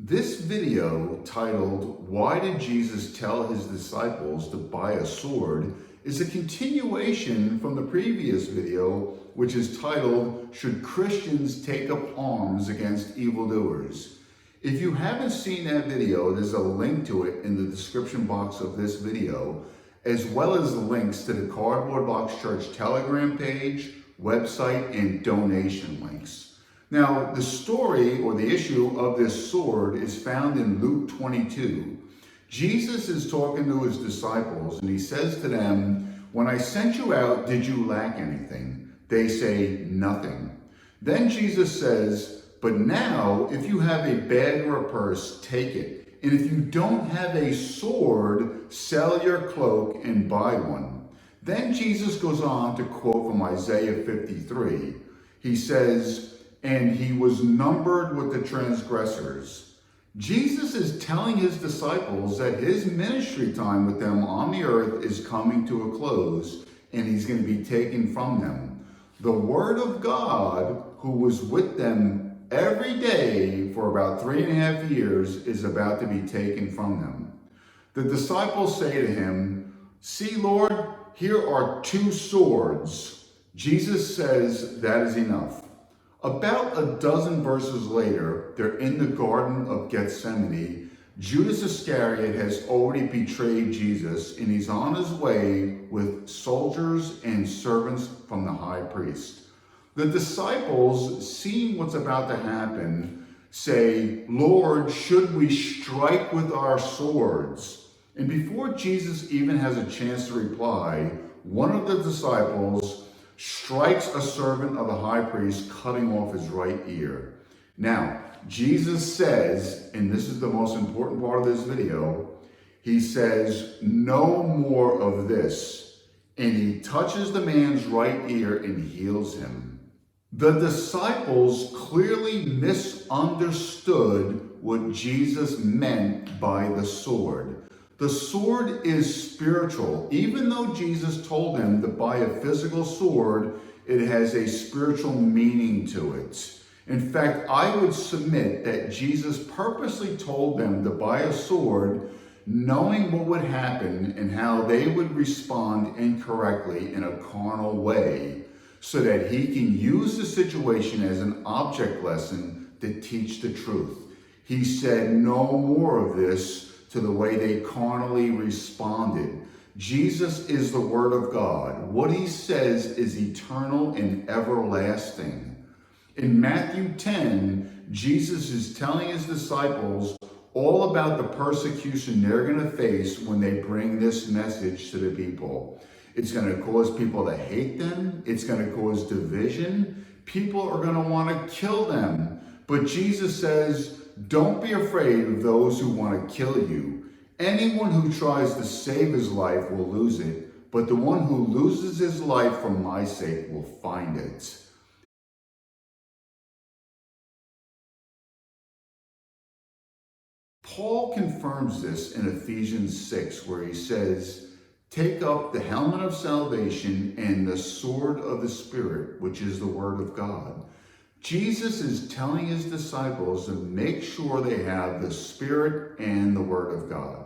This video, titled, "Why Did Jesus Tell His Disciples to Buy a Sword?" is a continuation from the previous video, which is titled, "Should Christians Take Up Arms Against Evildoers?" If you haven't seen that video, there's a link to it in the description box of this video, as well as links to the Cardboard Box Church Telegram page, website, and donation links. Now, the story or the issue of this sword is found in Luke 22. Jesus is talking to his disciples and he says to them, "When I sent you out, did you lack anything?" They say, "Nothing." Then Jesus says, "But now, if you have a bag or a purse, take it. And if you don't have a sword, sell your cloak and buy one." Then Jesus goes on to quote from Isaiah 53. He says, "And he was numbered with the transgressors." Jesus is telling his disciples that his ministry time with them on the earth is coming to a close and he's going to be taken from them. The Word of God, who was with them every day for about 3.5 years, is about to be taken from them. The disciples say to him, "See, Lord, here are 2 swords." Jesus says that is enough. About a dozen verses later, they're in the Garden of Gethsemane. Judas Iscariot has already betrayed Jesus, and he's on his way with soldiers and servants from the high priest. The disciples, seeing what's about to happen, say, "Lord, should we strike with our swords?" And before Jesus even has a chance to reply, one of the disciples strikes a servant of the high priest, cutting off his right ear. Now, Jesus says, and this is the most important part of this video, he says, "No more of this." And he touches the man's right ear and heals him. The disciples clearly misunderstood what Jesus meant by the sword. The sword is spiritual. Even though Jesus told them to buy a physical sword, it has a spiritual meaning to it. In fact, I would submit that Jesus purposely told them to buy a sword, knowing what would happen and how they would respond incorrectly in a carnal way, so that he can use the situation as an object lesson to teach the truth. He said no more of this to the way they carnally responded. Jesus is the Word of God. What he says is eternal and everlasting. In Matthew 10, Jesus is telling his disciples all about the persecution they're going to face when they bring this message to the people. It's going to cause people to hate them. It's going to cause division. People are going to want to kill them. But Jesus says, "Don't be afraid of those who want to kill you. Anyone who tries to save his life will lose it, but the one who loses his life for my sake will find it." Paul confirms this in Ephesians 6, where he says, "Take up the helmet of salvation and the sword of the Spirit, which is the Word of God." Jesus is telling his disciples to make sure they have the Spirit and the Word of God.